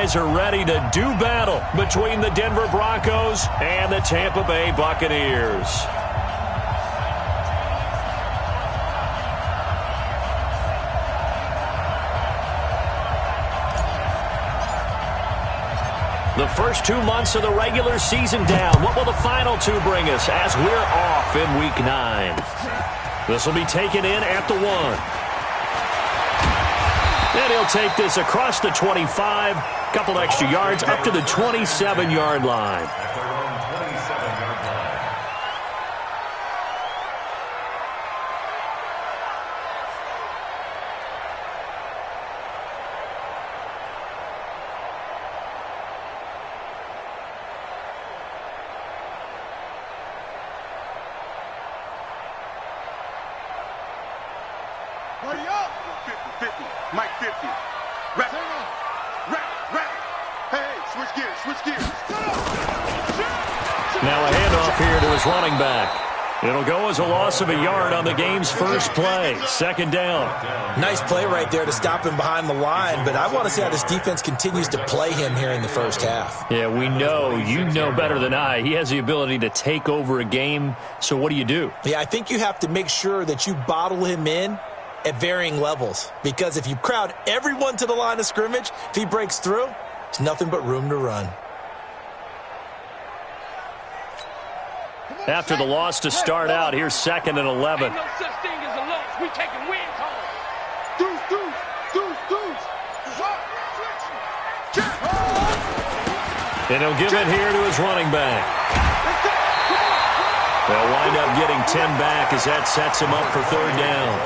guys are ready to do battle between the Denver Broncos and the Tampa Bay Buccaneers. The first 2 months of the regular season down. What will the final two bring us as we're off in Week 9? This will be taken in at the 1. And he'll take this across the 25, couple extra yards up to the 27-yard line. Mike 50. Rap. Hey, switch gears. Now a handoff here to his running back. It'll go as a loss of a yard on the game's first play. Second down. Nice play right there to stop him behind the line, but I want to see how this defense continues to play him here in the first half. Yeah, we know. You know better than I. He has the ability to take over a game, so what do? Yeah, I think you have to make sure that you bottle him in at varying levels, because if you crowd everyone to the line of scrimmage, if he breaks through, there's nothing but room to run. After the loss to start out, here's 2nd and 11. Ain't no such thing as a loss. We taking wins home. And he'll give it here to his running back. They'll wind up getting 10 back as that sets him up for 3rd down.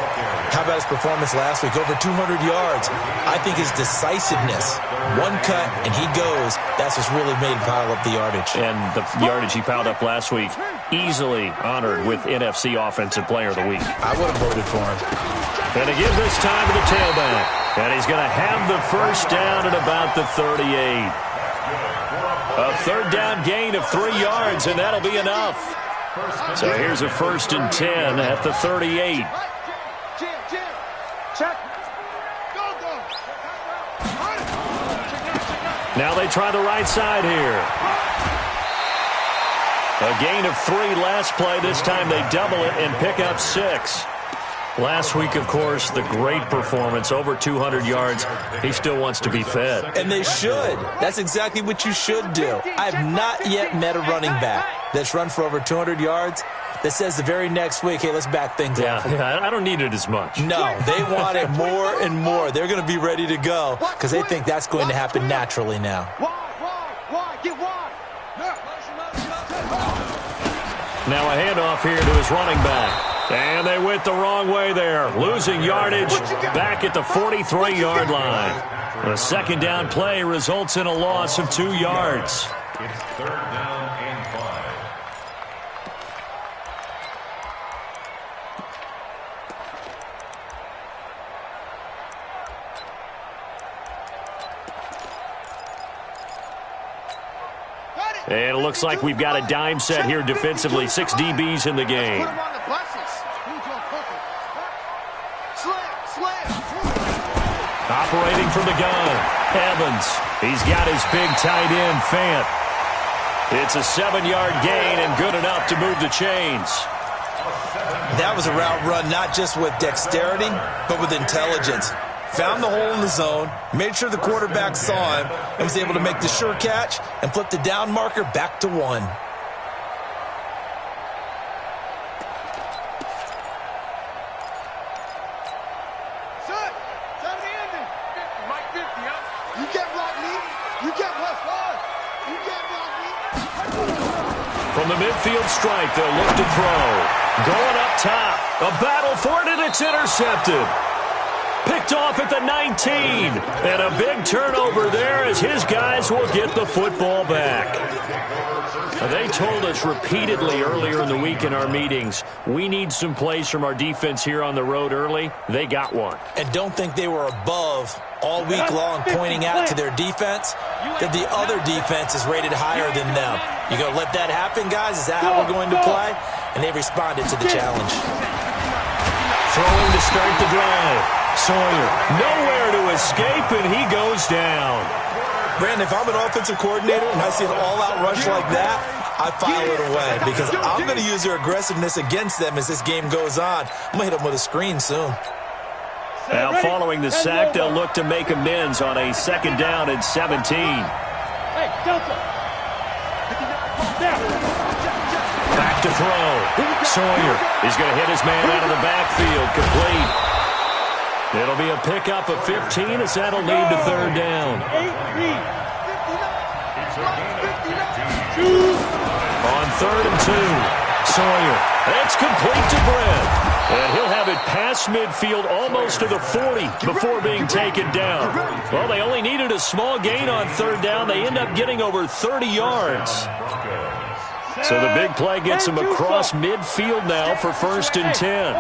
How about his performance last week? Over 200 yards. I think his decisiveness, one cut and he goes, that's what's really made him pile up the yardage. And the yardage he piled up last week, easily honored with NFC Offensive Player of the Week. I would have voted for him. And to give this time to the tailback. And he's going to have the first down at about the 38. A 3rd down gain of 3 yards, and that'll be enough. So here's a 1st and 10 at the 38. Now they try the right side here. A gain of 3 last play. This time they double it and pick up 6. Last week, of course, the great performance, over 200 yards. He still wants to be fed. And they should. That's exactly what you should do. I have not yet met a running back that's run for over 200 yards that says the very next week, hey, let's back things up. Yeah, I don't need it as much. No, they want it more and more. They're going to be ready to go because they think that's going to happen naturally now. Now a handoff here to his running back. And they went the wrong way there. Losing yardage back at the 43-yard line. The 2nd down play results in a loss of 2 yards. It's 3rd down and 5. And it looks like we've got a dime set here defensively. 6 DBs in the game. Operating from the gun, Evans. He's got his big tight end, Fant. It's a 7-yard gain and good enough to move the chains. That was a route run not just with dexterity, but with intelligence. Found the hole in the zone, made sure the quarterback saw him, and was able to make the sure catch and flip the down marker back to 1. From the midfield strike, they'll look to throw. Going up top. A battle for it, and it's intercepted. Picked off at the 19. And a big turnover there as his guys will get the football back. They told us repeatedly earlier in the week in our meetings, we need some plays from our defense here on the road early. They got one. And don't think they were above all week long pointing out to their defense that the other defense is rated higher than them. You going to let that happen, guys? Is that how we're going to play? And they responded to the challenge. Throwing to start the drive. Sawyer nowhere to escape, and he goes down. Brandon, if I'm an offensive coordinator and I see an all-out rush like that, I file it away because I'm going to use their aggressiveness against them as this game goes on. I'm going to hit them with a screen soon. Now following the sack, they'll look to make amends on a 2nd down and 17. Hey, Delta. Back to throw. Sawyer is going to hit his man out of the backfield. Complete. It'll be a pickup of 15 as that'll lead to 3rd down. On 3rd and 2, Sawyer. It's complete to Brent. And he'll have it past midfield almost to the 40 before being taken down. Well, they only needed a small gain on 3rd down. They end up getting over 30 yards. So the big play gets him across midfield now for 1st and 10.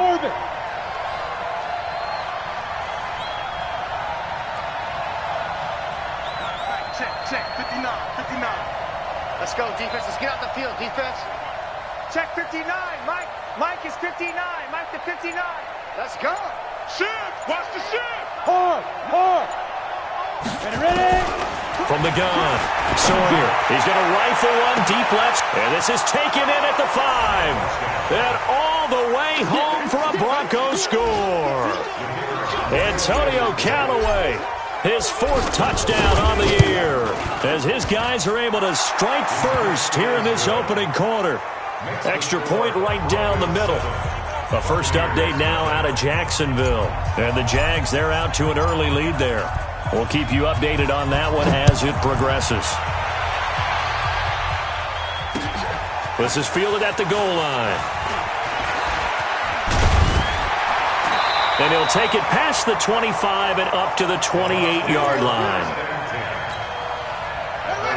Check, 59. Let's go, defense. Let's get out the field, defense. Check 59, Mike. Mike is 59. Mike to 59. Let's go. Shift. Watch the shift. Hard. Ready. From the gun, Sawyer. He's going to rifle one deep left. And this is taken in at the 5. And all the way home for a Broncos score. Antonio Callaway. His 4th touchdown on the year as his guys are able to strike first here in this opening quarter. Extra point right down the middle. The first update now out of Jacksonville. And the Jags, they're out to an early lead there. We'll keep you updated on that one as it progresses. This is fielded at the goal line. And he'll take it past the 25 and up to the 28-yard line.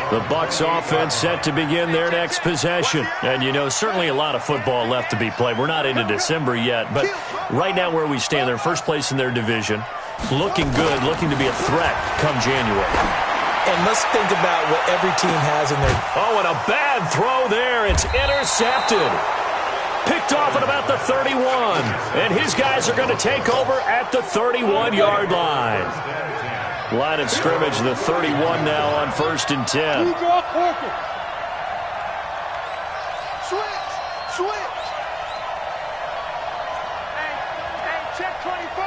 The Bucs offense set to begin their next possession. And, you know, certainly a lot of football left to be played. We're not into December yet, but right now where we stand, they're first place in their division. Looking good, looking to be a threat come January. And let's think about what every team has in their... Oh, and a bad throw there. It's intercepted. Picked off at about the 31. And his guys are going to take over at the 31-yard line. Line of scrimmage, the 31 now on 1st and 10. Switch. Hey, check 24.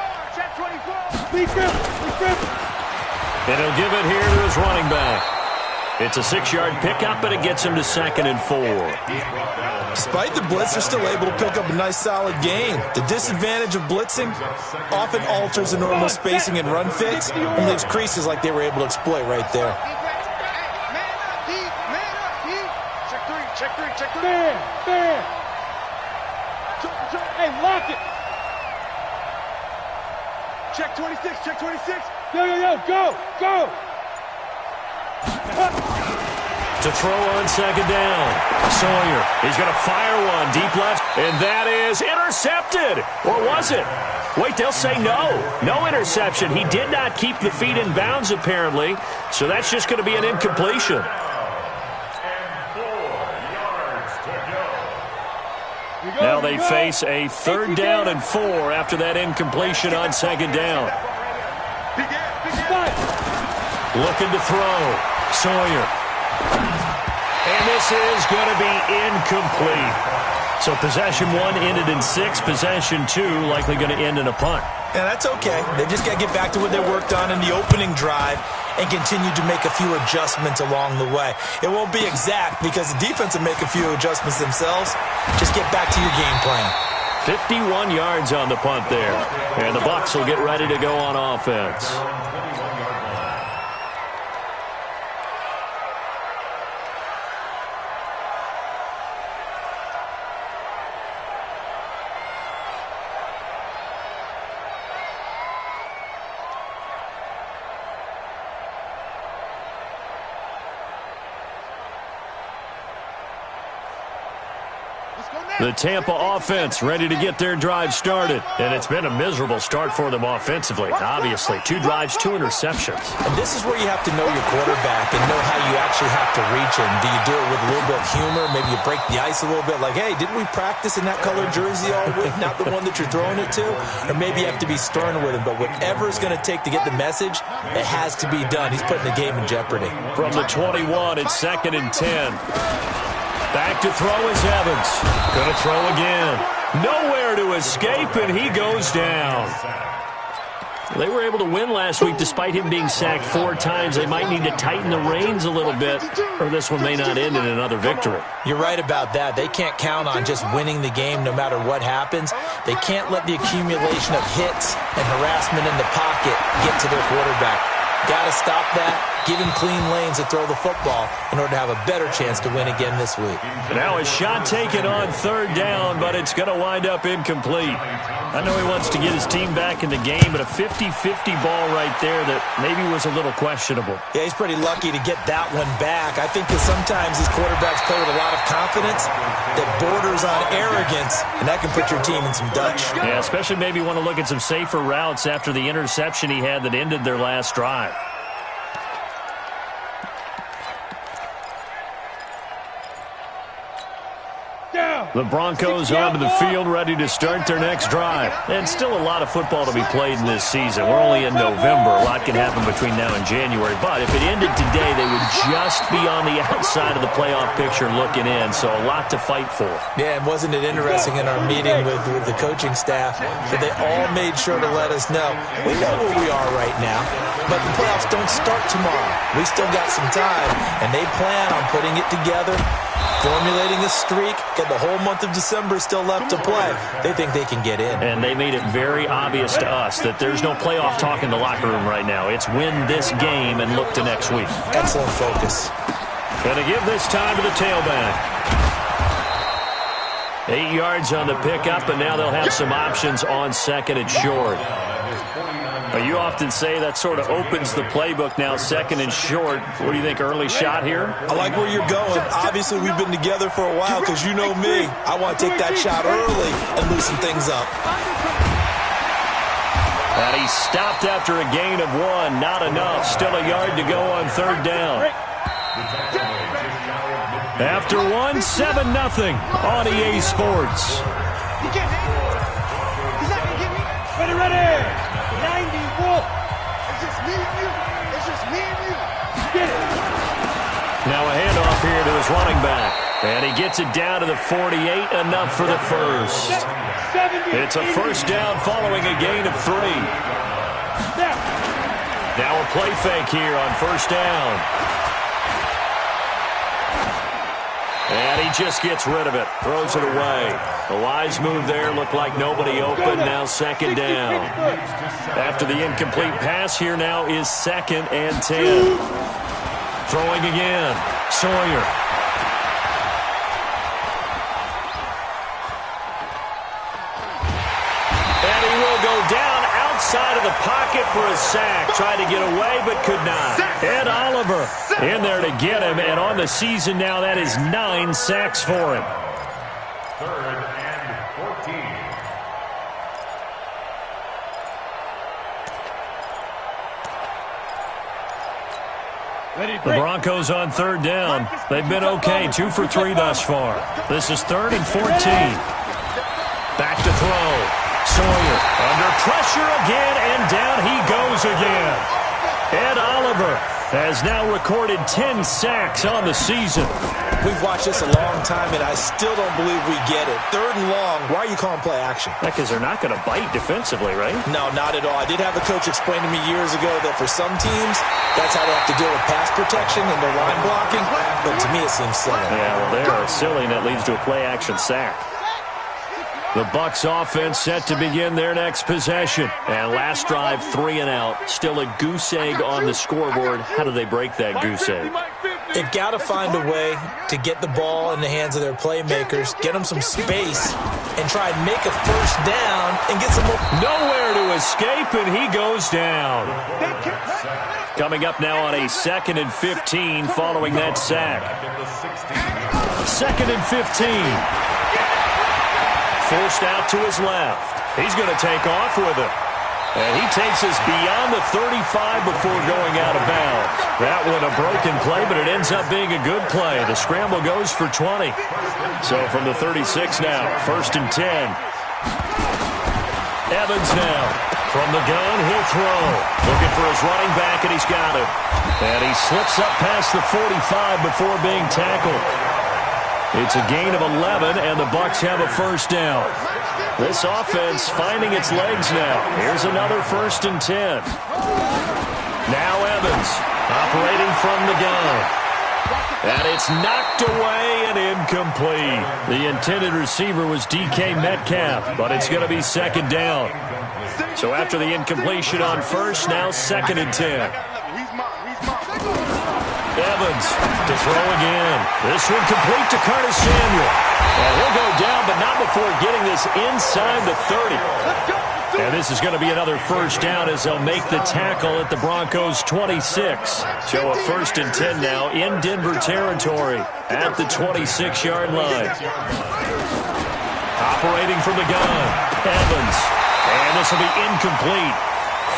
And he'll give it here to his running back. It's a 6-yard pickup, but it gets him to 2nd and 4. Despite the blitz, they're still able to pick up a nice, solid gain. The disadvantage of blitzing often alters the normal spacing and run fits and leaves creases like they were able to exploit right there. Check 3. Man. Hey, lock it. Check 26. Yo, go. To throw on 2nd down. Sawyer, he's going to fire one deep left, and that is intercepted. Or was it? Wait, they'll say no. No interception. He did not keep the feet in bounds, apparently, so that's just going to be an incompletion. Now they face a 3rd down and 4 after that incompletion on 2nd down. Looking to throw. Sawyer. And this is going to be incomplete. So possession 1 ended in 6. Possession 2 likely going to end in a punt. Yeah, that's okay. They just got to get back to what they worked on in the opening drive and continue to make a few adjustments along the way. It won't be exact because the defense will make a few adjustments themselves. Just get back to your game plan. 51 yards on the punt there. And the Bucs will get ready to go on offense. The Tampa offense ready to get their drive started. And it's been a miserable start for them offensively, obviously. 2 drives, 2 interceptions. And this is where you have to know your quarterback and know how you actually have to reach him. Do you do it with a little bit of humor? Maybe you break the ice a little bit like, hey, didn't we practice in that colored jersey all week? Not the one that you're throwing it to? Or maybe you have to be stern with him. But whatever it's going to take to get the message, it has to be done. He's putting the game in jeopardy. From the 21, it's 2nd and 10. Back to throw is Evans. Going to throw again. Nowhere to escape, and he goes down. They were able to win last week despite him being sacked 4 times. They might need to tighten the reins a little bit, or this one may not end in another victory. You're right about that. They can't count on just winning the game no matter what happens. They can't let the accumulation of hits and harassment in the pocket get to their quarterback. Got to stop that. Give him clean lanes to throw the football in order to have a better chance to win again this week. Now a shot taken on 3rd down, but it's going to wind up incomplete. I know he wants to get his team back in the game, but a 50-50 ball right there that maybe was a little questionable. Yeah, he's pretty lucky to get that one back. I think that sometimes these quarterbacks play with a lot of confidence that borders on arrogance, and that can put your team in some Dutch. Yeah, especially maybe want to look at some safer routes after the interception he had that ended their last drive. The Broncos onto the field, ready to start their next drive. And still a lot of football to be played in this season. We're only in November. A lot can happen between now and January. But if it ended today, they would just be on the outside of the playoff picture looking in. So a lot to fight for. Yeah, and wasn't it interesting in our meeting with the coaching staff that they all made sure to let us know, we know where we are right now, but the playoffs don't start tomorrow. We still got some time, and they plan on putting it together, formulating a streak, get the whole month of December still left to play. They think they can get in. And they made it very obvious to us that there's no playoff talk in the locker room right now. It's win this game and look to next week. Excellent focus. Going to give this time to the tailback. 8 yards on the pickup, and now they'll have some options on 2nd and short. You often say that sort of opens the playbook now, 2nd and short. What do you think, early shot here? I like where you're going. Obviously, we've been together for a while because you know me. I want to take that shot early and loosen things up. And he stopped after a gain of 1. Not enough. Still a yard to go on 3rd down. After 1, 7-0 on EA Sports. Ready. 90 Wolf. It's just me and you. It's just me and you. Get it. Now a handoff here to his running back. And he gets it down to the 48, enough for the first. It's a first down following a gain of 3. Now a play fake here on 1st down. And he just gets rid of it, throws it away. The wise move there, looked like nobody open, now 2nd down. After the incomplete pass, here now is 2nd and 10. Throwing again, Sawyer. And he will go down outside of the pocket for a sack. Tried to get away, but could not. Ed Oliver in there to get him, and on the season now, that is 9 sacks for him. 3rd and 14. The Broncos on 3rd down. They've been okay, 2 for 3 thus far. This is 3rd and 14. Back to throw. Sawyer under pressure again, and down he goes again. Ed Oliver has now recorded 10 sacks on the season. We've watched this a long time, and I still don't believe we get it. 3rd and long, why are you calling play action? Because they're not going to bite defensively, right? No, not at all. I did have a coach explain to me years ago that for some teams, that's how they have to deal with pass protection and their line blocking, but to me it seems silly. Yeah, well, they are silly, and that leads to a play action sack. The Bucs offense set to begin their next possession. And last drive, 3 and out. Still a goose egg on the scoreboard. How do they break that goose egg? They've got to find a way to get the ball in the hands of their playmakers, get them some space, and try and make a first down and get some more. Nowhere to escape, and he goes down. Coming up now on a 2nd and 15 following that sack. 2nd and 15. forced out to his left. He's going to take off with it. And he takes us beyond the 35 before going out of bounds. That one a broken play, but it ends up being a good play. The scramble goes for 20. So from the 36 now, 1st and 10. Evans now. From the gun, he'll throw. Looking for his running back, and he's got it. And he slips up past the 45 before being tackled. It's a gain of 11, and the Bucs have a first down. This offense finding its legs now. Here's another 1st and 10. Now Evans operating from the gun. And it's knocked away and incomplete. The intended receiver was DK Metcalf, but it's going to be 2nd down. So after the incompletion on 1st, now 2nd and 10. Evans to throw again. This one complete to Curtis Samuel. And he'll go down, but not before getting this inside the 30. And this is going to be another first down as they'll make the tackle at the Broncos' 26. So a 1st and 10 now in Denver territory at the 26-yard line. Operating from the gun, Evans. And this will be incomplete.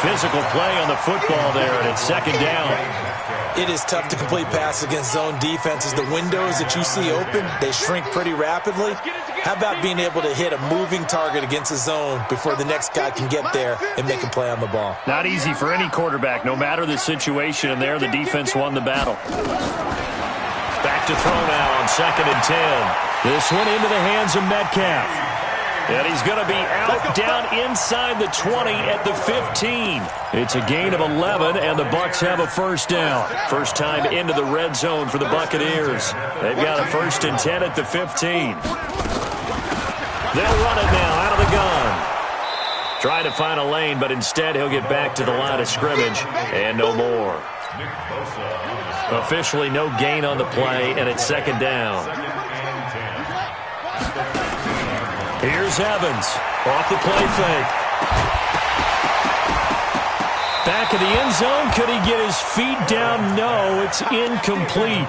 Physical play on the football there, and it's 2nd down. It is tough to complete passes against zone defenses. The windows that you see open, they shrink pretty rapidly. How about being able to hit a moving target against a zone before the next guy can get there and make a play on the ball? Not easy for any quarterback, no matter the situation, and there the defense won the battle. Back to throw now on 2nd and 10. This one into the hands of Metcalf. And he's going to be out down inside the 20 at the 15. It's a gain of 11, and the Bucs have a first down. First time into the red zone for the Buccaneers. They've got a 1st and 10 at the 15. They'll run it now out of the gun. Trying to find a lane, but instead he'll get back to the line of scrimmage, and no more. Officially no gain on the play, and it's 2nd down. Here's Evans off the play fake. Back in the end zone. Could he get his feet down? No, it's incomplete.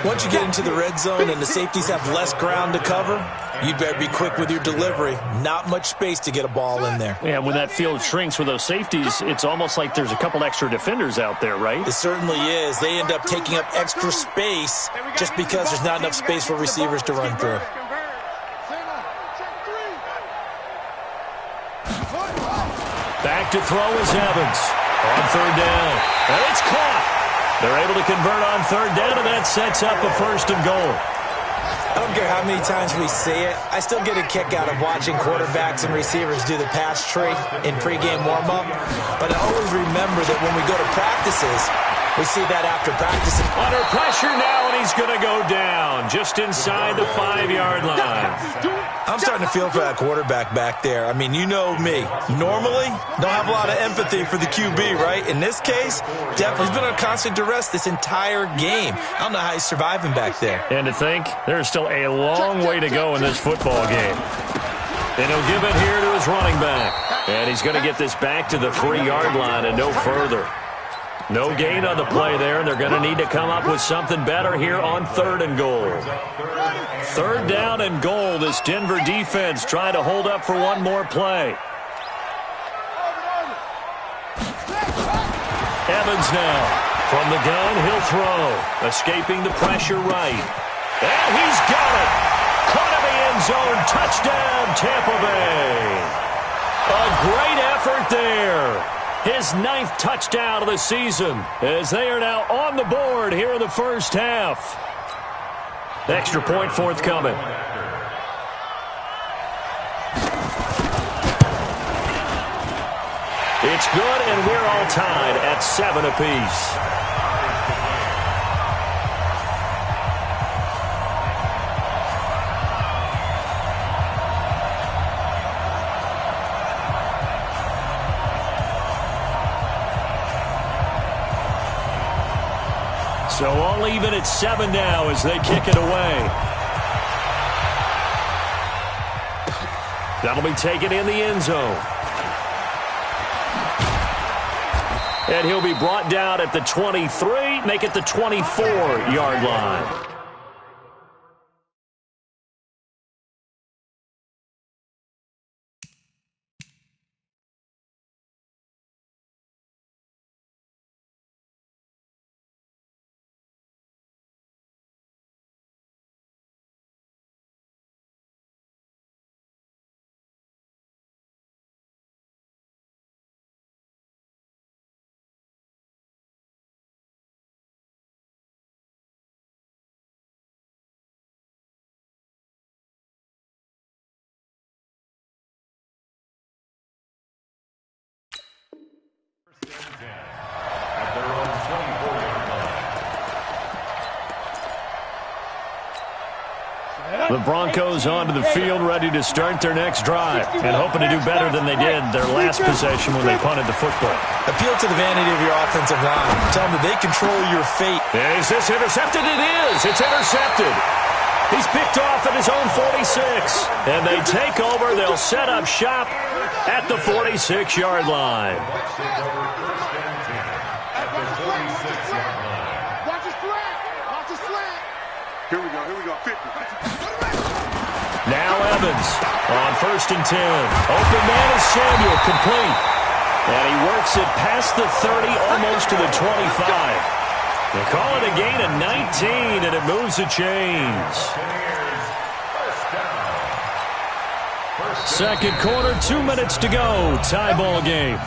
Once you get into the red zone and the safeties have less ground to cover, you'd better be quick with your delivery. Not much space to get a ball in there. Yeah, when that field shrinks with those safeties, it's almost like there's a couple extra defenders out there, right? It certainly is. They end up taking up extra space just because there's not enough space for receivers to run through. Back to throw is Evans on 3rd down. And it's caught. They're able to convert on 3rd down, and that sets up a 1st and goal. I don't care how many times we say it. I still get a kick out of watching quarterbacks and receivers do the pass tree in pregame warm-up. But I always remember that when we go to practices, we see that after practice. Under pressure now, and he's going to go down just inside the 5-yard line. I'm starting to feel for that quarterback back there. I mean, you know me. Normally, don't have a lot of empathy for the QB, right? In this case, definitely been on constant duress this entire game. I don't know how he's surviving back there. And to think, there's still a long way to go in this football game. And he'll give it here to his running back. And he's going to get this back to the 3-yard line and no further. No gain on the play there, and they're going to need to come up with something better here on 3rd and goal. 3rd down and goal. This Denver defense trying to hold up for one more play. Evans now. From the gun, he'll throw. Escaping the pressure right. And he's got it. Caught in the end zone. Touchdown, Tampa Bay. A great effort there. His 9th touchdown of the season as they are now on the board here in the first half. Extra point forthcoming. It's good, and we're all tied at 7 apiece. So all even at 7 now as they kick it away. That'll be taken in the end zone. And he'll be brought down at the 23, make it the 24-yard line. At their own 24-yard line. The Broncos onto the field, ready to start their next drive, and hoping to do better than they did their last possession when they punted the football. Appeal to the vanity of your offensive line. Tell them that they control your fate. Is this intercepted? It is. It's intercepted. He's picked off at his own 46. And they take over. They'll set up shop at the 46-yard line. Watch his flat. Watch his flat. Here we go. 50. Now Evans on 1st and 10. Open man is Samuel, complete. And he works it past the 30, almost to the 25. They call it a gain of 19, and it moves the chains. Second quarter, 2 minutes to go. Tie ball game.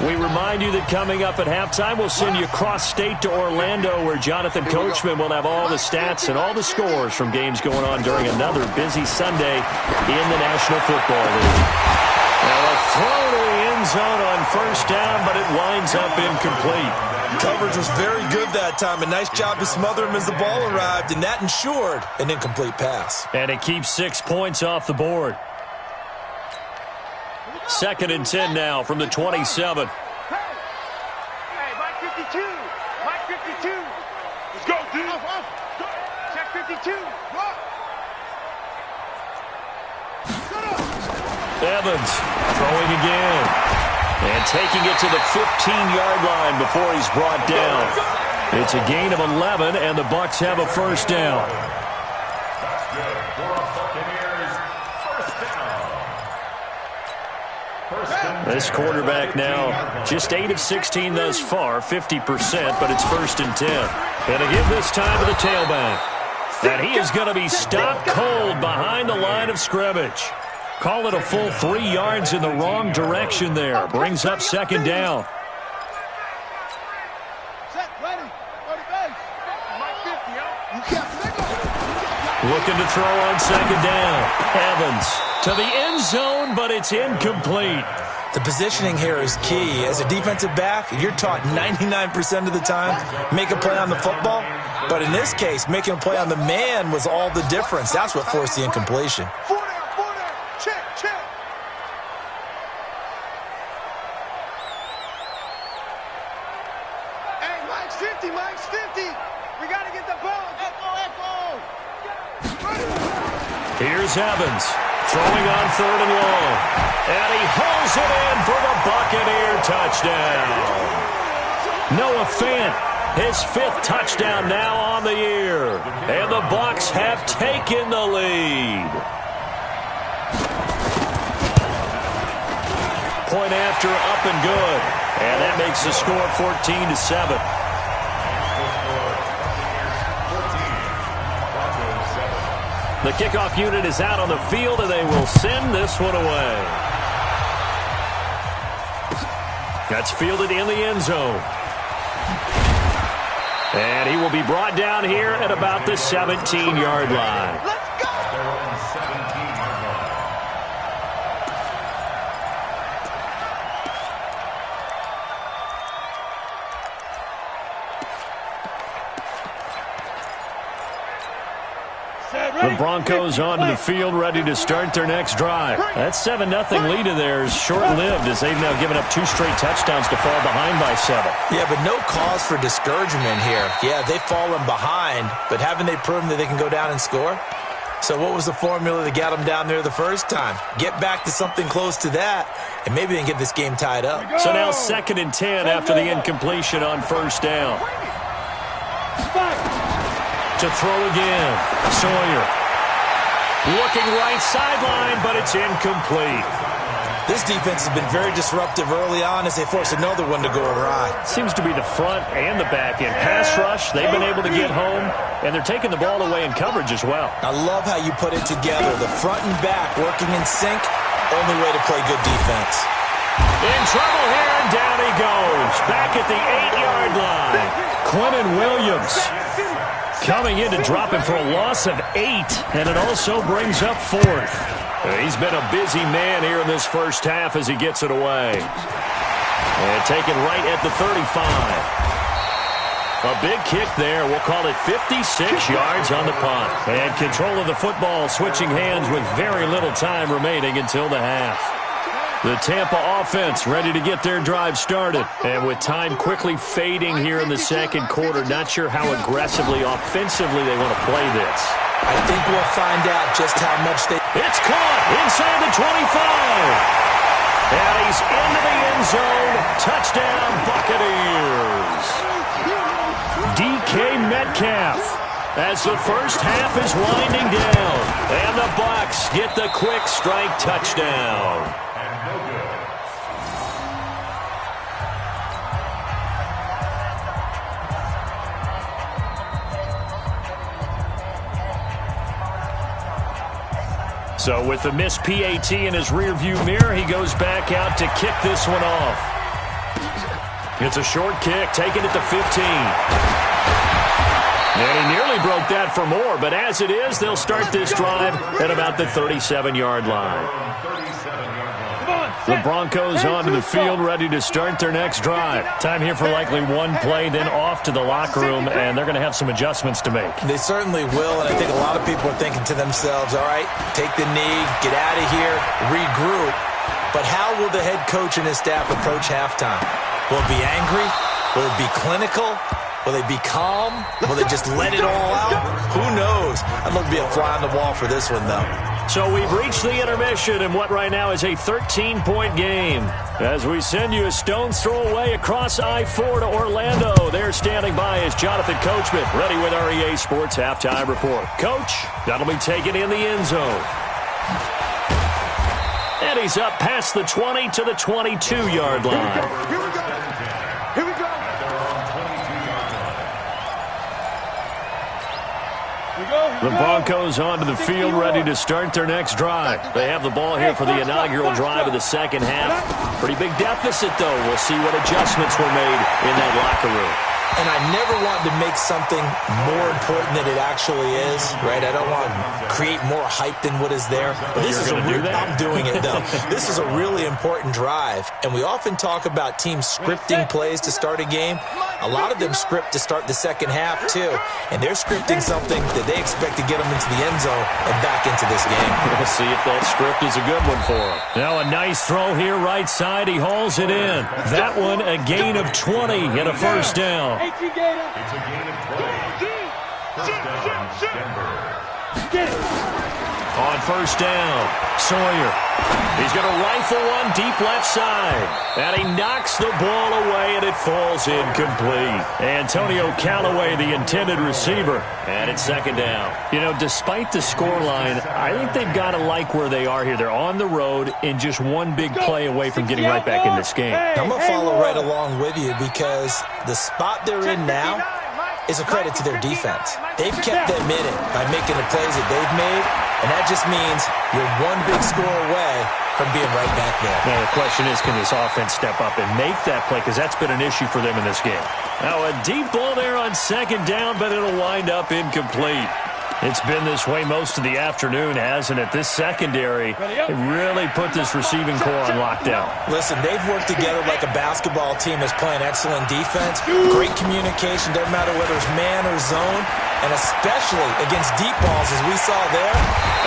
We remind you that coming up at halftime, we'll send you cross-state to Orlando, where Jonathan Coachman will have all the stats and all the scores from games going on during another busy Sunday in the National Football League. Now a throw to the end zone on 1st down, but it winds up incomplete. Coverage was very good that time. A nice job to smother him as the ball arrived, and that ensured an incomplete pass. And it keeps 6 points off the board. 2nd and 10 now from the 27. Hey, Mike 52. Mike 52. Let's go, dude. Check 52. Evans throwing again. And taking it to the 15-yard line before he's brought down. It's a gain of 11, and the Bucs have a 1st down. That's good for a Buccaneers first down. This quarterback now just 8 of 16 thus far, 50%, but it's 1st and 10. And again this time to the tailback. And he is going to be stopped cold behind the line of scrimmage. Call it a full 3 yards in the wrong direction there. Brings up 2nd down. Looking to throw on 2nd down. Evans to the end zone, but it's incomplete. The positioning here is key. As a defensive back, you're taught 99% of the time, make a play on the football. But in this case, making a play on the man was all the difference. That's what forced the incompletion. Check. Hey, Mike's 50. We got to get the ball. Echo. Here's Evans throwing on 3rd and long. And he hauls it in for the Buccaneer touchdown. Noah Fant, his 5th touchdown now on the year. And the Bucs have taken the lead. Point after, up and good. And that makes the score 14-7. The kickoff unit is out on the field, and they will send this one away. That's fielded in the end zone. And he will be brought down here at about the 17-yard line. Let's go. The Broncos onto the field, ready to start their next drive. That 7-0 lead of theirs short-lived, as they've now given up 2 straight touchdowns to fall behind by 7. Yeah, but no cause for discouragement here. Yeah, they've fallen behind, but haven't they proven that they can go down and score? So what was the formula that got them down there the first time? Get back to something close to that, and maybe they can get this game tied up. So now 2nd and 10 after the incompletion on 1st down. To throw again, Sawyer. Looking right sideline, but it's incomplete. This defense has been very disruptive early on as they force another one to go awry. Seems to be the front and the back end. Pass rush, they've been able to get home, and they're taking the ball away in coverage as well. I love how you put it together. The front and back working in sync, only way to play good defense. In trouble here, and down he goes. Back at the 8-yard line. Quentin Williams. Coming in to drop him for a loss of 8, and it also brings up 4th. He's been a busy man here in this first half as he gets it away. And taken right at the 35. A big kick there. We'll call it 56 yards on the punt. And control of the football switching hands with very little time remaining until the half. The Tampa offense ready to get their drive started. And with time quickly fading here in the second quarter, not sure how aggressively, offensively they want to play this. I think we'll find out just how much they... It's caught inside the 25. And he's into the end zone. Touchdown, Buccaneers. DK Metcalf as the first half is winding down. And the Bucs get the quick strike touchdown. So with the missed PAT in his rearview mirror, he goes back out to kick this one off. It's a short kick, taken at the 15. And he nearly broke that for more, but as it is, they'll start this drive at about the 37-yard line. The Broncos onto the field, ready to start their next drive. Time here for likely one play, then off to the locker room, and they're going to have some adjustments to make. They certainly will, and I think a lot of people are thinking to themselves, all right, take the knee, get out of here, regroup. But how will the head coach and his staff approach halftime? Will it be angry? Will it be clinical? Will they be calm? Will they just let it all out? Who knows? I'd love to be a fly on the wall for this one, though. So we've reached the intermission in what right now is a 13-point game. As we send you a stone's throw away across I-4 to Orlando. There standing by is Jonathan Coachman, ready with our EA Sports Halftime Report. Coach, that'll be taken in the end zone. And he's up past the 20 to the 22-yard line. Here we go. Here we go. The Broncos onto the field, ready to start their next drive. They have the ball here for the inaugural drive of the second half. Pretty big deficit, though. We'll see what adjustments were made in that locker room. And I never want to make something more important than it actually is, right? I don't want to create more hype than what is there. But this is I'm doing it, though. This is a really important drive. And we often talk about teams scripting plays to start a game. A lot of them script to start the second half, too. And they're scripting something that they expect to get them into the end zone and back into this game. We'll see if that script is a good one for them. Now a nice throw here right side. He hauls it in. That one a gain of 20 and a first down. It's a gain of 20. First down, Denver. On first down, Sawyer. He's going to rifle one deep left side. And he knocks the ball away, and it falls incomplete. Antonio Callaway, the intended receiver. And it's second down. You know, despite the scoreline, I think they've got to like where they are here. They're on the road and just one big play away from getting right back in this game. I'm going to follow right along with you because the spot they're in now is a credit to their defense. They've kept them in it by making the plays that they've made, and that just means you're one big score away from being right back there. Now, the question is, can this offense step up and make that play? Because that's been an issue for them in this game. Now, a deep ball there on second down, but it'll wind up incomplete. It's been this way most of the afternoon, hasn't it? This secondary really put this receiving core on lockdown. Listen, they've worked together like a basketball team that's playing excellent defense. Great communication, doesn't matter whether it's man or zone, and especially against deep balls as we saw there.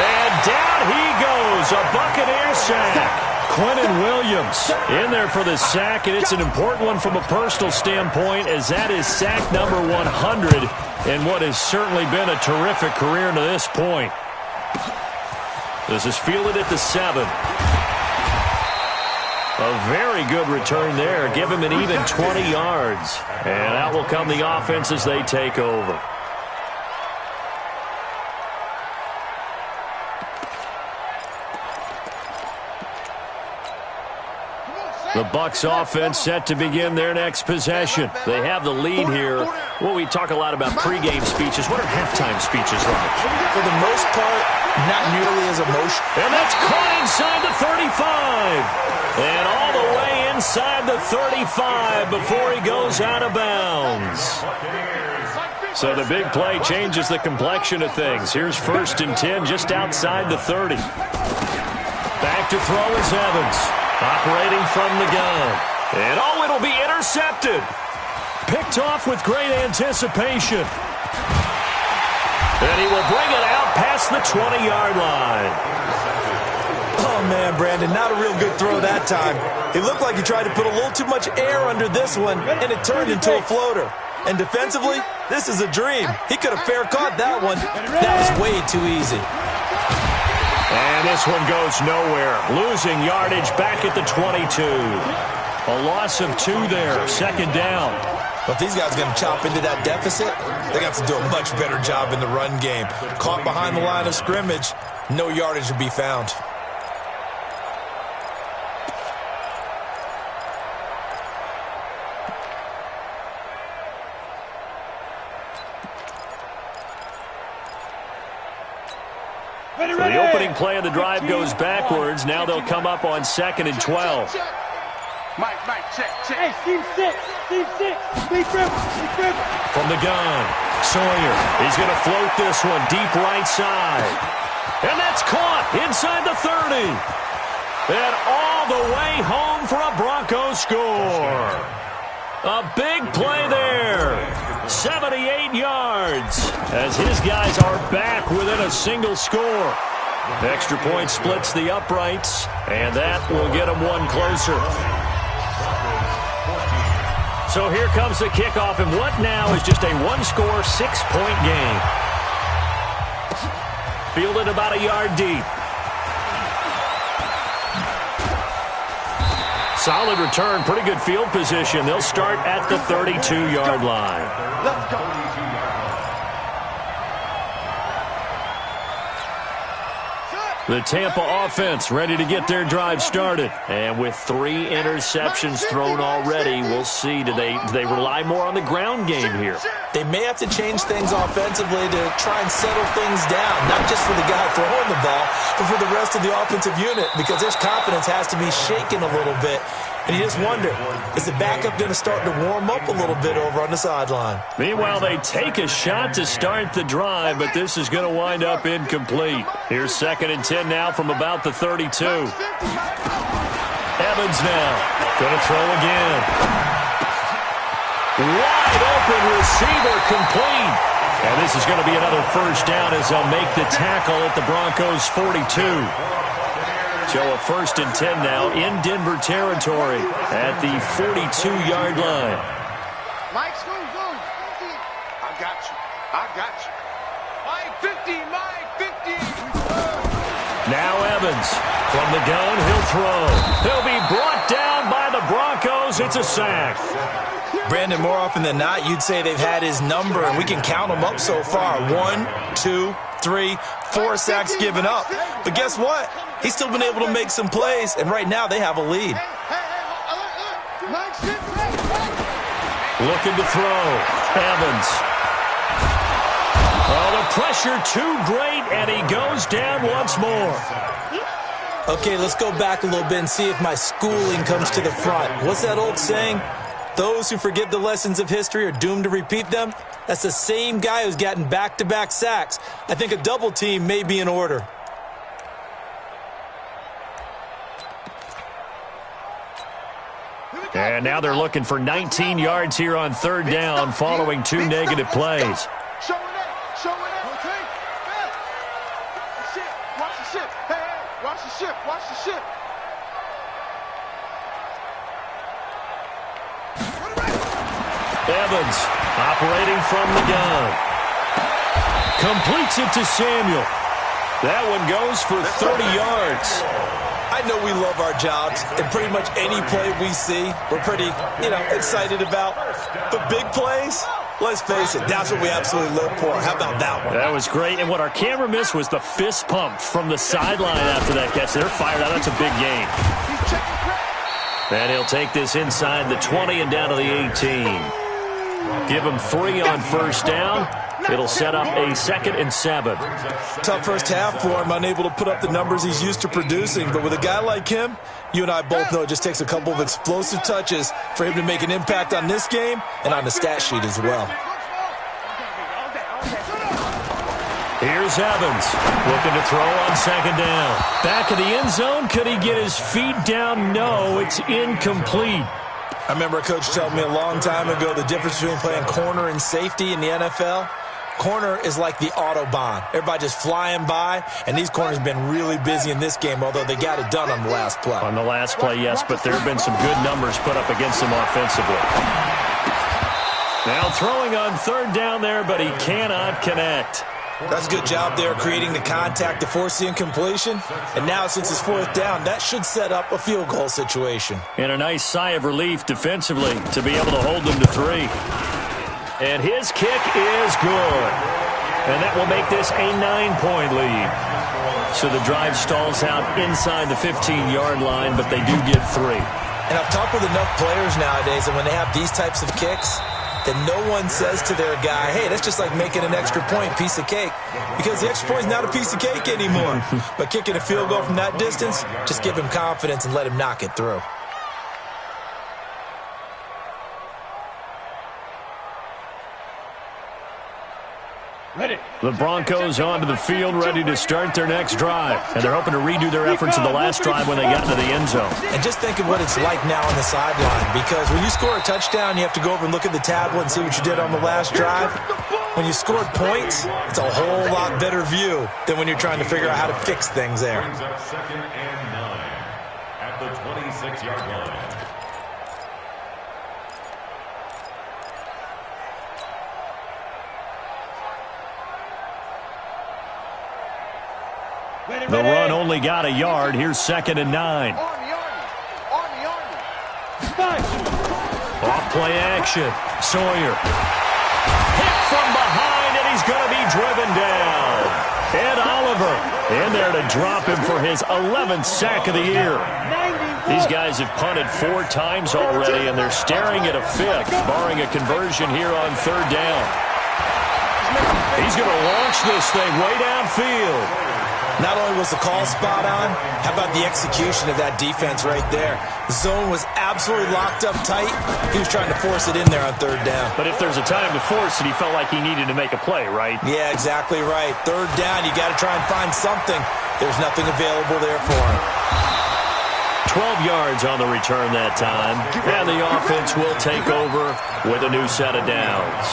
And down he goes, a Buccaneer sack. Quentin Williams in there for the sack, and it's an important one from a personal standpoint as that is sack number 100 in what has certainly been a terrific career to this point. This is fielded at the 7. A very good return there. Give him an even 20 yards. And out will come the offense as they take over. The Bucs offense set to begin their next possession. They have the lead here. Well, we talk a lot about pregame speeches. What are halftime speeches like? For the most part, not nearly as emotional. And that's caught inside the 35. And all the way inside the 35 before he goes out of bounds. So the big play changes the complexion of things. Here's 1st and 10 just outside the 30. Back to throw is Evans. Operating from the gun. And it'll be intercepted. Picked off with great anticipation. And he will bring it out past the 20-yard line. Oh, man, Brandon, not a real good throw that time. It looked like he tried to put a little too much air under this one, and it turned into a floater. And defensively, this is a dream. He could have fair caught that one. That was way too easy. And this one goes nowhere. Losing yardage back at the 22. A loss of 2 there. 2nd down. But if these guys are going to chop into that deficit, they're going to have to do a much better job in the run game. Caught behind the line of scrimmage, no yardage to be found. So the opening play of the drive goes backwards. Now they'll come up on 2nd and 12. Mike, check. Hey, team 6. From the gun, Sawyer. He's going to float this one deep right side. And that's caught inside the 30. And all the way home for a Broncos score. A big play there. 78 yards as his guys are back within a single score. The extra point splits the uprights, and that will get them one closer. So here comes the kickoff, and what now is just a one-score, 6-point game. Fielded about a yard deep. Solid return, pretty good field position. They'll start at the 32-yard line. Let's go. The Tampa offense ready to get their drive started. And with 3 interceptions thrown already, we'll see. Do they rely more on the ground game here? They may have to change things offensively to try and settle things down, not just for the guy throwing the ball, but for the rest of the offensive unit, because his confidence has to be shaken a little bit. And you just wonder, is the backup going to start to warm up a little bit over on the sideline? Meanwhile, they take a shot to start the drive, but this is going to wind up incomplete. Here's 2nd and 10 now from about the 32. Evans now going to throw again. Wide open receiver complete. And this is going to be another 1st down as they'll make the tackle at the Broncos' 42. So a 1st and 10 now in Denver territory at the 42-yard line. Mike, move. I got you. Mike, 50. Now Evans from the gun. He'll throw. He'll be brought down by the Broncos. It's a sack. Brandon, more often than not, you'd say they've had his number, and we can count them up so far. 1, 2, 3, 4 sacks given up. But guess what? He's still been able to make some plays, and right now they have a lead. Looking to throw. Evans. Oh, the pressure too great, and he goes down once more. Okay, let's go back a little bit and see if my schooling comes to the front. What's that old saying? Those who forget the lessons of history are doomed to repeat them. That's the same guy who's gotten back-to-back sacks. I think a double team may be in order. And now they're looking for 19 yards here on 3rd down following 2 negative plays. Show it up. Okay. Watch the ship. Hey, watch the ship. Evans operating from the gun. Completes it to Samuel. That one goes for 30 yards. I know we love our jobs, and pretty much any play we see, we're pretty, excited about. But big plays, let's face it, that's what we absolutely live for. How about that one? That was great, and what our camera missed was the fist pump from the sideline after that catch. They're fired out. That's a big game. And he'll take this inside the 20 and down to the 18. Give him 3 on 1st down. It'll set up a 2nd and 7. Tough first half for him, unable to put up the numbers he's used to producing. But with a guy like him, you and I both know it just takes a couple of explosive touches for him to make an impact on this game and on the stat sheet as well. Here's Evans looking to throw on second down. Back in the end zone. Could he get his feet down? No, it's incomplete. I remember a coach telling me a long time ago the difference between playing corner and safety in the NFL. Corner is like the Autobahn. Everybody just flying by, and these corners have been really busy in this game, although they got it done on the last play. On the last play, yes, but there have been some good numbers put up against them offensively. Now throwing on third down there, but he cannot connect. That's a good job there creating the contact to force the incompletion. And now since it's fourth down, that should set up a field goal situation. And a nice sigh of relief defensively to be able to hold them to 3. And his kick is good. And that will make this a 9-point lead. So the drive stalls out inside the 15-yard line, but they do get 3. And I've talked with enough players nowadays, and when they have these types of kicks, then no one says to their guy, hey, that's just like making an extra point, piece of cake. Because the extra point is not a piece of cake anymore. But kicking a field goal from that distance, just give him confidence and let him knock it through. The Broncos onto the field, ready to start their next drive. And they're hoping to redo their efforts in the last drive when they got into the end zone. And just think of what it's like now on the sideline. Because when you score a touchdown, you have to go over and look at the tablet and see what you did on the last drive. When you scored points, it's a whole lot better view than when you're trying to figure out how to fix things there. Brings up 2nd and 9 at the 26-yard line. The run only got a yard. Here's 2nd and 9. Off play action. Sawyer. Hit from behind, and he's going to be driven down. Ed Oliver in there to drop him for his 11th sack of the year. These guys have punted 4 times already, and they're staring at a 5th, barring a conversion here on 3rd down. He's going to launch this thing way downfield. Not only was the call spot on, how about the execution of that defense right there? The zone was absolutely locked up tight. He was trying to force it in there on 3rd down. But if there's a time to force it, he felt like he needed to make a play, right? Yeah, exactly right. 3rd down, you got to try and find something. There's nothing available there for him. 12 yards on the return that time. And the offense will take over with a new set of downs.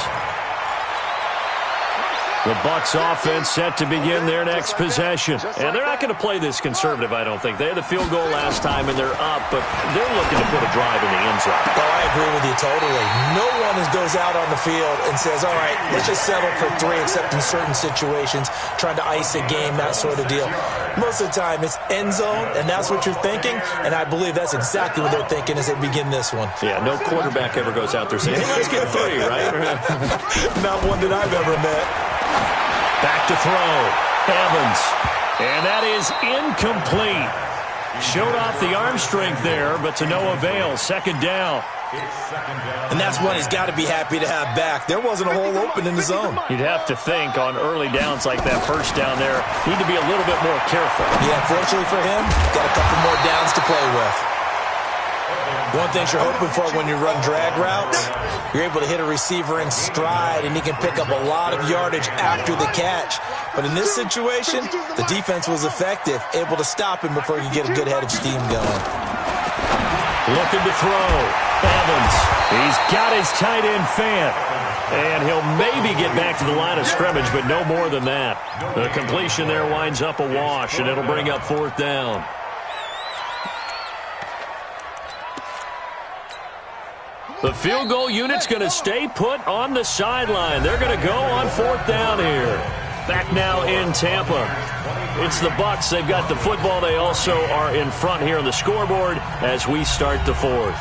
The Bucs offense set to begin their next possession. And they're not going to play this conservative, I don't think. They had the field goal last time, and they're up, but they're looking to put a drive in the end zone. Oh, I agree with you totally. No one goes out on the field and says, all right, let's just settle for 3, except in certain situations, trying to ice a game, that sort of deal. Most of the time, it's end zone, and that's what you're thinking, and I believe that's exactly what they're thinking as they begin this one. Yeah, no quarterback ever goes out there saying, hey, let's get 3, right? Not one that I've ever met. Back to throw. Evans. And that is incomplete. Showed off the arm strength there, but to no avail. 2nd down. And that's one he's got to be happy to have back. There wasn't a hole open in the zone. You'd have to think on early downs like that 1st down there, need to be a little bit more careful. Yeah, unfortunately for him, got a couple more downs to play with. One thing you're hoping for when you run drag routes, you're able to hit a receiver in stride, and he can pick up a lot of yardage after the catch. But in this situation, the defense was effective, able to stop him before he could get a good head of steam going. Looking to throw. Evans. He's got his tight end Fant. And he'll maybe get back to the line of scrimmage, but no more than that. The completion there winds up a wash, and it'll bring up 4th down. The field goal unit's going to stay put on the sideline. They're going to go on 4th down here. Back now in Tampa. It's the Bucs. They've got the football. They also are in front here on the scoreboard as we start the 4th.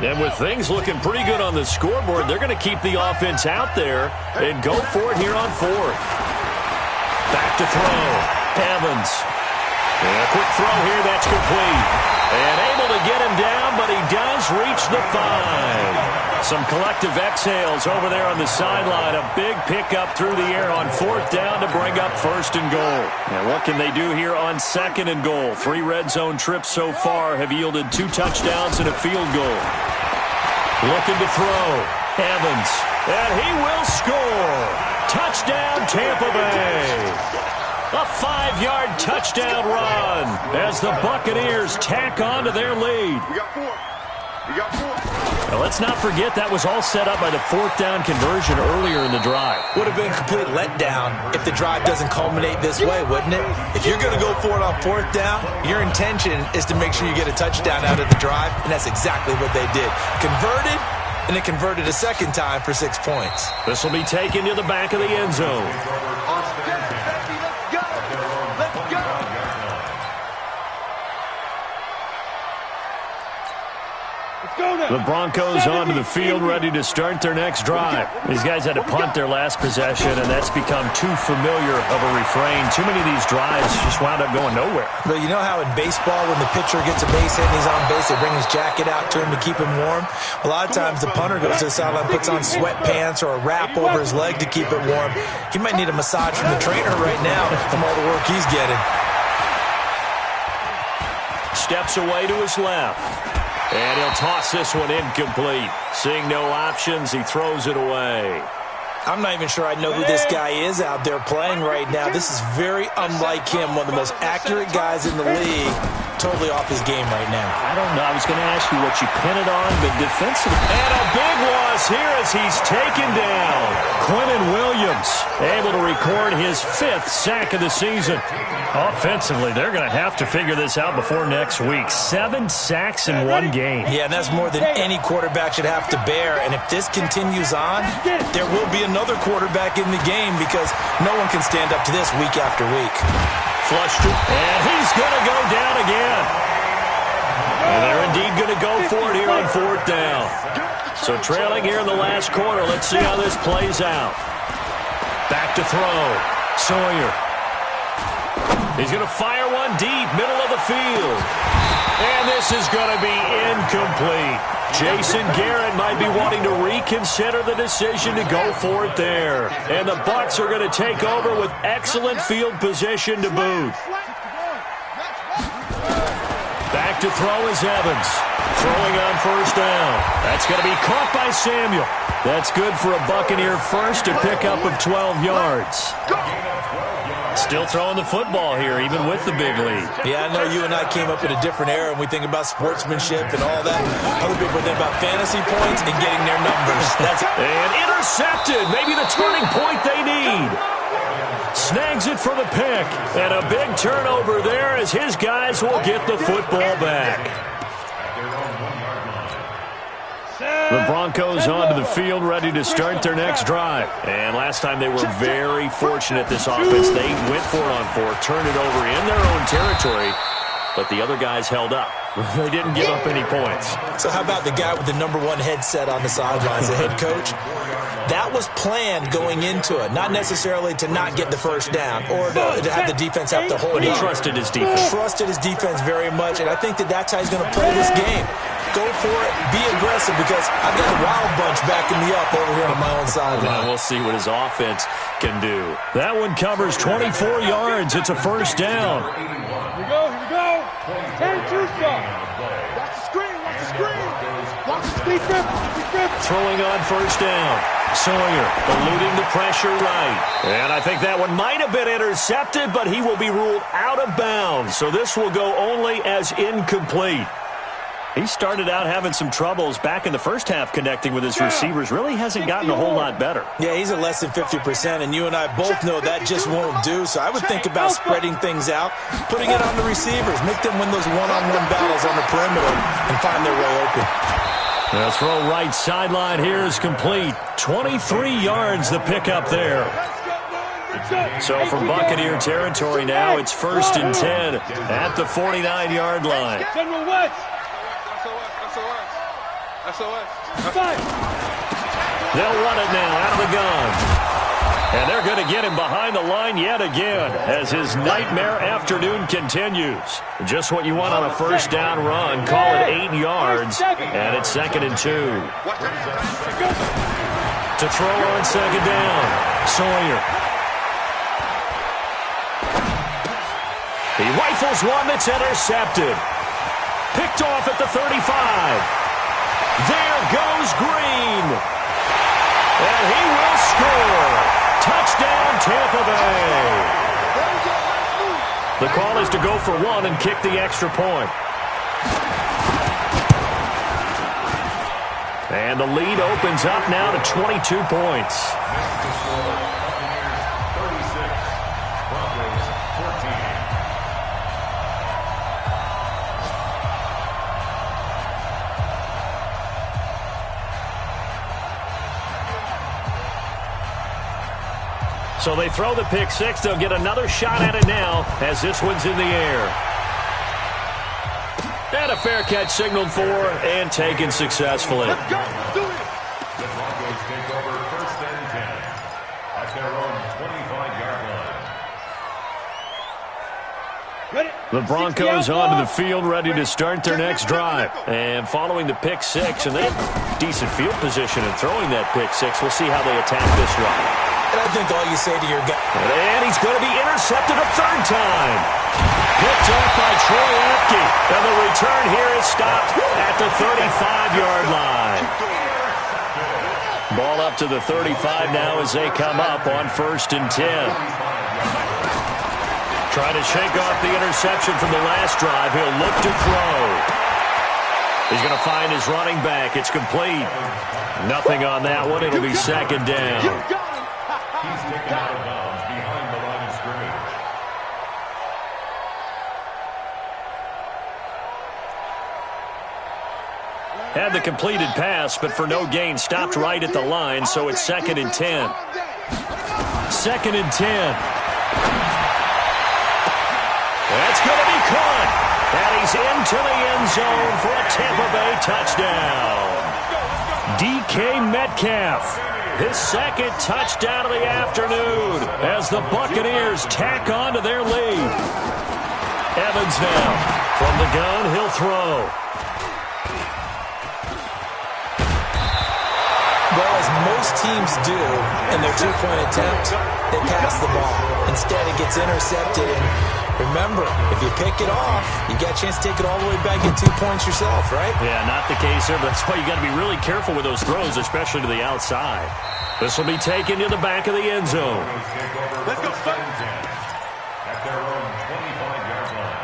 And with things looking pretty good on the scoreboard, they're going to keep the offense out there and go for it here on 4th. Back to throw. Evans. And a quick throw here. That's complete. And able to get him down, but he does reach the 5. Some collective exhales over there on the sideline. A big pickup through the air on 4th down to bring up 1st and goal. And what can they do here on 2nd and goal? 3 red zone trips so far have yielded 2 touchdowns and a field goal. Looking to throw. Evans. And he will score. Touchdown, Tampa Bay. A 5-yard touchdown run as the Buccaneers tack on to their lead. We got 4. We got 4. Now, let's not forget that was all set up by the 4th down conversion earlier in the drive. Would have been a complete letdown if the drive doesn't culminate this way, wouldn't it? If you're going to go for it on 4th down, your intention is to make sure you get a touchdown out of the drive, and that's exactly what they did. Converted, and it converted a second time for 6 points. This will be taken to the back of the end zone. The Broncos onto the field, ready to start their next drive. These guys had to punt their last possession, and that's become too familiar of a refrain. Too many of these drives just wound up going nowhere. But you know how in baseball, when the pitcher gets a base hit and he's on base, they bring his jacket out to him to keep him warm? A lot of times the punter goes to the sideline, puts on sweatpants or a wrap over his leg to keep it warm. He might need a massage from the trainer right now from all the work he's getting. Steps away to his left. And he'll toss this one incomplete. Seeing no options, he throws it away. I'm not even sure I know who this guy is out there playing right now. This is very unlike him, one of the most accurate guys in the league. Totally off his game right now. I don't know. I was going to ask you what you pin it on, but defensively. And a big loss here as he's taken down. Quentin Williams able to record his 5th sack of the season. Offensively, they're going to have to figure this out before next week. 7 sacks in 1 game. Yeah, and that's more than any quarterback should have to bear. And if this continues on, there will be another quarterback in the game because no one can stand up to this week after week. Flushed it, and he's going to go down again. And they're indeed going to go for it here on 4th down. So trailing here in the last quarter, let's see how this plays out. Back to throw. Sawyer. He's going to fire one deep, middle of the field. And this is going to be incomplete. Jason Garrett might be wanting to reconsider the decision to go for it there. And the Bucs are going to take over with excellent field position to boot. Back to throw is Evans. Throwing on 1st down. That's going to be caught by Samuel. That's good for a Buccaneer first to pick up of 12 yards. Still throwing the football here, even with the big lead. Yeah, I know you and I came up in a different era, and we think about sportsmanship and all that. Other people think about fantasy points and getting their numbers. And intercepted. Maybe the turning point they need. Snags it for the pick. And a big turnover there as his guys will get the football back. The Broncos onto the field, ready to start their next drive. And last time they were very fortunate, this offense. They went for it on 4th, turned it over in their own territory, but the other guys held up. They didn't give up any points. So how about the guy with the #1 headset on the sidelines, the head coach? That was planned going into it, not necessarily to not get the 1st down or to have the defense have to hold But he up. trusted his defense. Trusted his defense very much, and I think that's how he's going to play this game. Go for it, be aggressive, because I've got the Wild Bunch backing me up over here on my own sideline. We'll see what his offense can do. That one covers 24 yards. It's a 1st down. Here we go. 10-2 stop. Watch the screen. Watch the speed grip. Throwing on 1st down. Sawyer eluding the pressure right. And I think that one might have been intercepted, but he will be ruled out of bounds. So this will go only as incomplete. He started out having some troubles back in the first half connecting with his receivers. Really hasn't gotten a whole lot better. Yeah, he's at less than 50%, and you and I both know that just won't do. So I would think about spreading things out, putting it on the receivers, make them win those one-on-one battles on the perimeter and find their way open. The throw right sideline here is complete. 23 yards the pickup there. So from Buccaneer territory now, it's 1st and 10 at the 49-yard line. General West. They'll run it now out of the gun. And they're going to get him behind the line yet again as his nightmare afternoon continues. Just what you want on a first down run. Call it 8 yards, and it's 2nd and 2. To throw on 2nd down, Sawyer. He rifles one that's intercepted. Picked off at the 35. There goes Green. And he will score. Touchdown, Tampa Bay. The call is to go for one and kick the extra point. And the lead opens up now to 22 points. So they throw the pick six. They'll get another shot at it now as this one's in the air. And a fair catch signaled for and taken successfully. The Broncos take over 1st and 10 at their own 25-yard line. The Broncos onto the field, ready to start their next drive. And following the pick six, and they have decent field position in throwing that pick six. We'll see how they attack this drive. And I think all you say to your guy... And he's going to be intercepted a 3rd time. Picked off by Troy Apke. And the return here is stopped at the 35-yard line. Ball up to the 35 now as they come up on 1st and 10. Trying to shake off the interception from the last drive. He'll look to throw. He's going to find his running back. It's complete. Nothing on that one. It'll be 2nd down. He's taken out of bounds behind the line of scrimmage. Had the completed pass, but for no gain, stopped right at the line, so it's 2nd and 10. 2nd and 10. That's going to be caught. And he's into the end zone for a Tampa Bay touchdown. DK Metcalf. His 2nd touchdown of the afternoon as the Buccaneers tack on to their lead. Evans now from the gun. He'll throw. Well, as most teams do in their two-point attempt, they pass the ball. Instead, it gets intercepted. And remember, if you pick it off, you got a chance to take it all the way back and get 2 points yourself, right? Yeah, not the case there, but that's why you got to be really careful with those throws, especially to the outside. This will be taken to the back of the end zone. Let's go, son. At their own 25-yard line.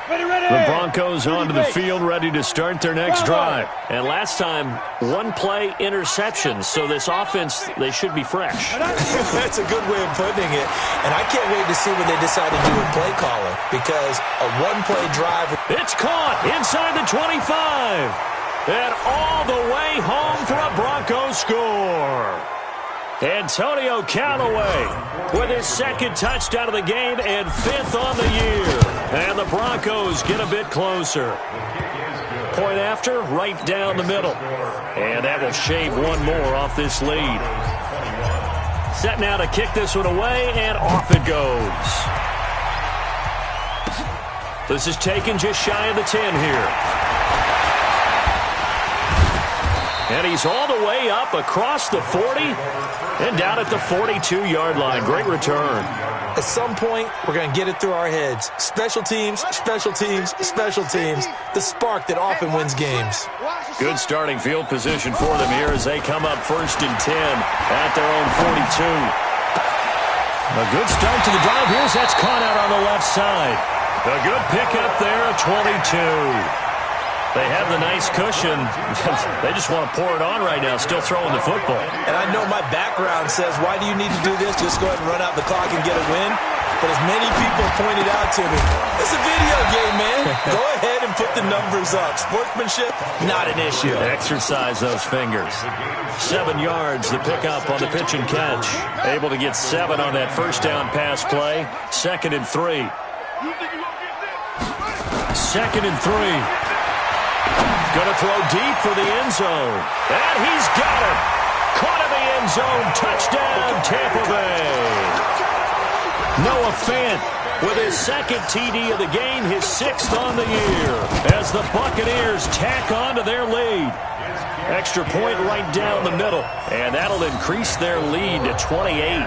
The Broncos onto the field, ready to start their next drive. And last time, one play interception, so this offense, they should be fresh. That's a good way of putting it. And I can't wait to see what they decide to do with play calling, because a one-play drive... It's caught inside the 25. And all the way home for a Broncos score. Antonio Callaway with his 2nd touchdown of the game and 5th on the year. And the Broncos get a bit closer. Point after, right down the middle. And that will shave one more off this lead. Set now to kick this one away, and off it goes. This is taken just shy of the 10 here. And he's all the way up across the 40 and down at the 42-yard line. Great return. At some point, we're going to get it through our heads. Special teams, special teams, special teams. The spark that often wins games. Good starting field position for them here as they come up 1st and 10 at their own 42. A good start to the drive. Here's that's caught out on the left side. A good pickup there at 22. They have the nice cushion. They just want to pour it on right now, still throwing the football. And I know my background says, why do you need to do this? Just go ahead and run out the clock and get a win. But as many people pointed out to me, it's a video game, man. Go ahead and put the numbers up. Sportsmanship, not an issue. Exercise those fingers. 7 yards, the pickup on the pitch and catch. Able to get 7 on that first down pass play. 2nd and 3. 2nd and 3. Going to throw deep for the end zone. And he's got it. Caught in the end zone. Touchdown, Tampa Bay. Noah Fant with his second TD of the game, his 6th on the year, as the Buccaneers tack on to their lead. Extra point right down the middle, and that'll increase their lead to 28.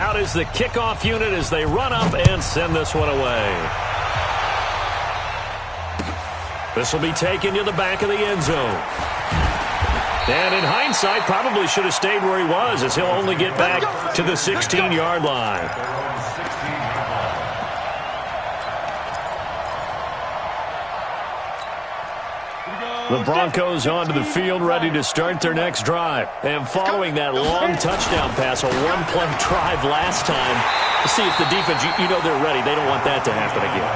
Out is the kickoff unit as they run up and send this one away. This will be taken to the back of the end zone. And in hindsight, probably should have stayed where he was, as he'll only get back to the 16-yard line. The Broncos onto the field, ready to start their next drive. And following that long touchdown pass, a one-play drive last time, to see if the defense, you know they're ready. They don't want that to happen again.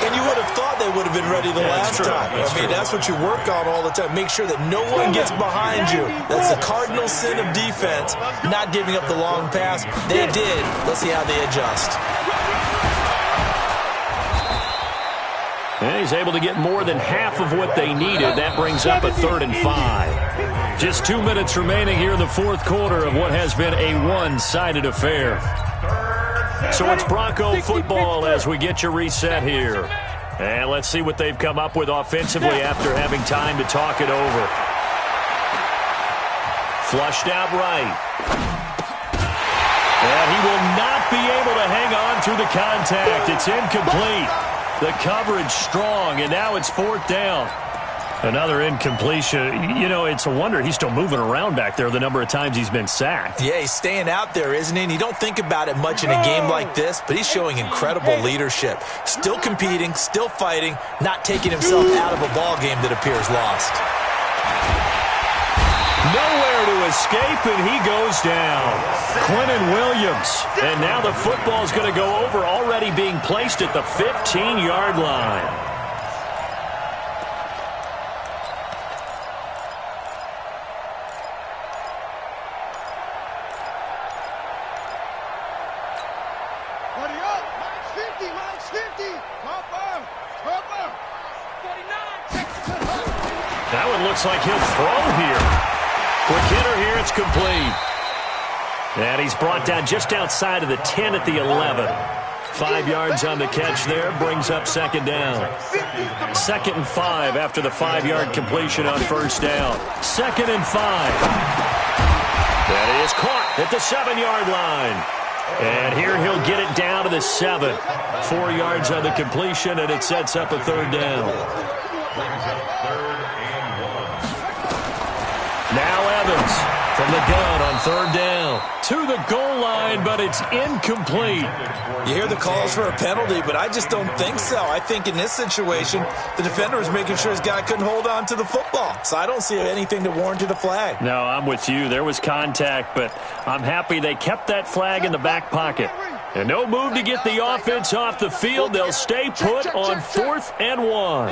And you would have thought they would have been ready the last time. I mean, that's what you work on all the time. Make sure that no one gets behind you. That's the cardinal sin of defense, not giving up the long pass. They did. Let's see how they adjust. And he's able to get more than half of what they needed. That brings up a 3rd and 5. Just 2 minutes remaining here in the fourth quarter of what has been a one-sided affair. So it's Bronco football as we get you reset here. And let's see what they've come up with offensively after having time to talk it over. Flushed out right. And he will not be able to hang on through the contact. It's incomplete. The coverage strong, and now it's 4th down. Another incompletion. You know, it's a wonder he's still moving around back there the number of times he's been sacked. Yeah, he's staying out there, isn't he? And you don't think about it much in a game like this, but he's showing incredible leadership. Still competing, still fighting, not taking himself out of a ball game that appears lost. Nowhere to escape, and he goes down. Quinnen Williams. And now the football's going to go over, already being placed at the 15-yard line. Buddy up. Mine's 50. Cover. 49. That one looks like he'll throw here. Quick hitter here, it's complete. And he's brought down just outside of the 10 at the 11. 5 yards on the catch there, brings up 2nd down. 2nd and 5 after the 5-yard completion on 1st down. 2nd and 5. That is caught at the 7-yard line. And here he'll get it down to the 7. 4 yards on the completion, and it sets up a 3rd down. Now Evans from the gun on 3rd down. To the goal line, but it's incomplete. You hear the calls for a penalty, but I just don't think so. I think in this situation, the defender was making sure his guy couldn't hold on to the football. So I don't see anything that warranted a flag. No, I'm with you. There was contact, but I'm happy they kept that flag in the back pocket. And no move to get the offense off the field. They'll stay put on 4th and 1.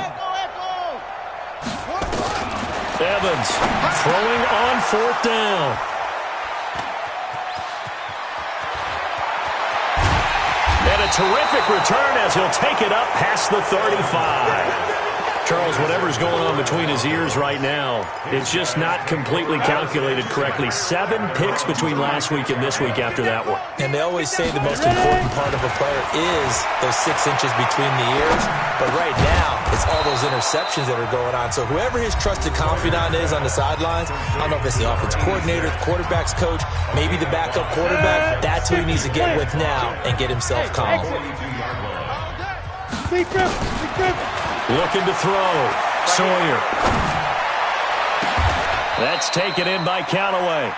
Evans throwing on 4th down. And a terrific return as he'll take it up past the 35. Charles, whatever's going on between his ears right now, it's just not completely calculated correctly. 7 picks between last week and this week after that one. And they always say the most important part of a player is those 6 inches between the ears. But right now, it's all those interceptions that are going on. So whoever his trusted confidant is on the sidelines, I don't know if it's the offense coordinator, the quarterback's coach, maybe the backup quarterback, that's who he needs to get with now and get himself calm. Looking to throw. Sawyer. That's taken in by Callaway.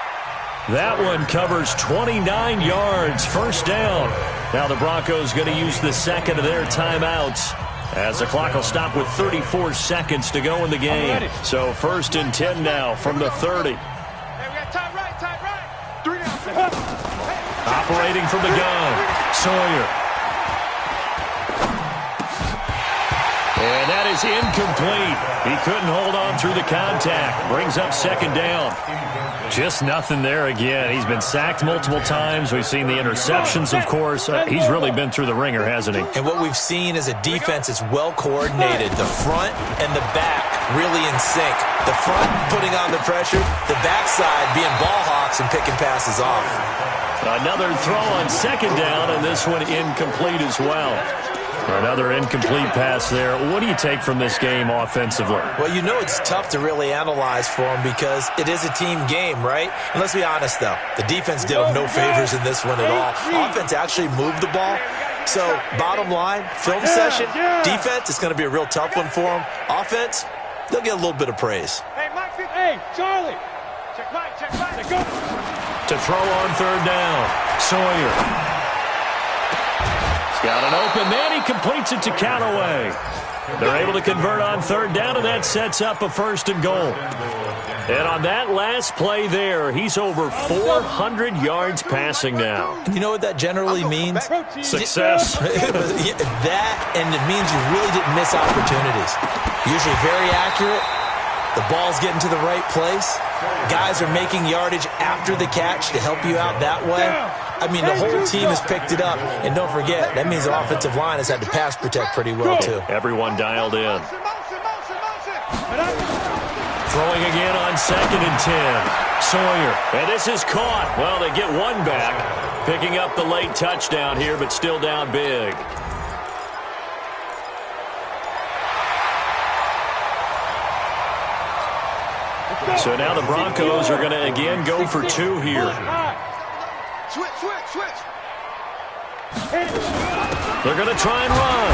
That one covers 29 yards. 1st down. Now the Broncos going to use the 2nd of their timeouts, as the clock will stop with 34 seconds to go in the game. So 1st and 10 now from the 30. Operating from the gun. Sawyer. And that is incomplete. He couldn't hold on through the contact. Brings up second down. Just nothing there again. He's been sacked multiple times. We've seen the interceptions, of course. He's really been through the ringer, hasn't he? And what we've seen is a defense that's well coordinated. The front and the back really in sync. The front putting on the pressure, the backside being ball hawks and picking passes off. Another throw on second down, and this one incomplete as well. Another incomplete pass there. What do you take from this game offensively? Well, you know it's tough to really analyze for them because it is a team game, right? And let's be honest, though. The defense did them no favors in this one at all. Offense actually moved the ball. So, bottom line, film session, defense, it's going to be a real tough one for them. Offense, they'll get a little bit of praise. Hey, Charlie. Check right. Go. To throw on third down, Sawyer. Got an open man. He completes it to Callaway. They're able to convert on third down, and that sets up a first and goal. And on that last play there, he's over 400 yards passing now. You know what that generally means? Success. That, and it means you really didn't miss opportunities. Usually very accurate. The ball's getting to the right place. Guys are making yardage after the catch to help you out that way. I mean, the whole team has picked it up. And don't forget, that means the offensive line has had to pass protect pretty well, too. Everyone dialed in. Throwing again on 2nd and 10. Sawyer. And this is caught. Well, they get one back. Picking up the late touchdown here, but still down big. So now the Broncos are going to again go for 2 here. Switch. They're going to try and run.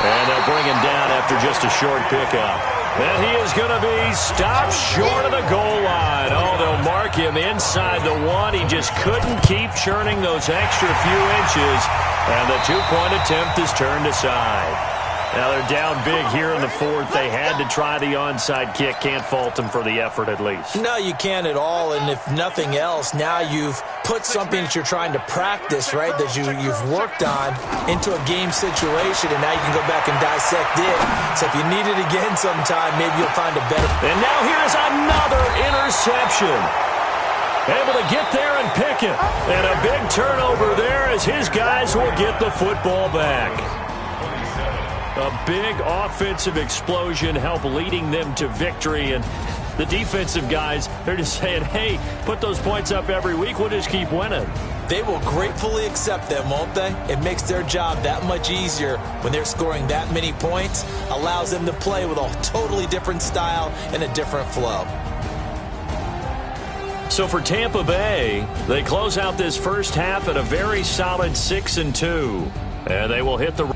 And they'll bring him down after just a short pickup. And he is going to be stopped short of the goal line. Oh, they'll mark him inside the 1. He just couldn't keep churning those extra few inches. And the 2-point attempt is turned aside. Now they're down big here in the 4th. They had to try the onside kick. Can't fault them for the effort at least. No, you can't at all. And if nothing else, now you've put something that you're trying to practice, right, that you've worked on into a game situation, and now you can go back and dissect it. So if you need it again sometime, maybe you'll find a better. And now here's another interception. Able to get there and pick it. And a big turnover there as his guys will get the football back. A big offensive explosion help leading them to victory. And the defensive guys, they're just saying, hey, put those points up every week. We'll just keep winning. They will gratefully accept them, won't they? It makes their job that much easier when they're scoring that many points. Allows them to play with a totally different style and a different flow. So for Tampa Bay, they close out this first half at a very solid 6-2. And they will hit the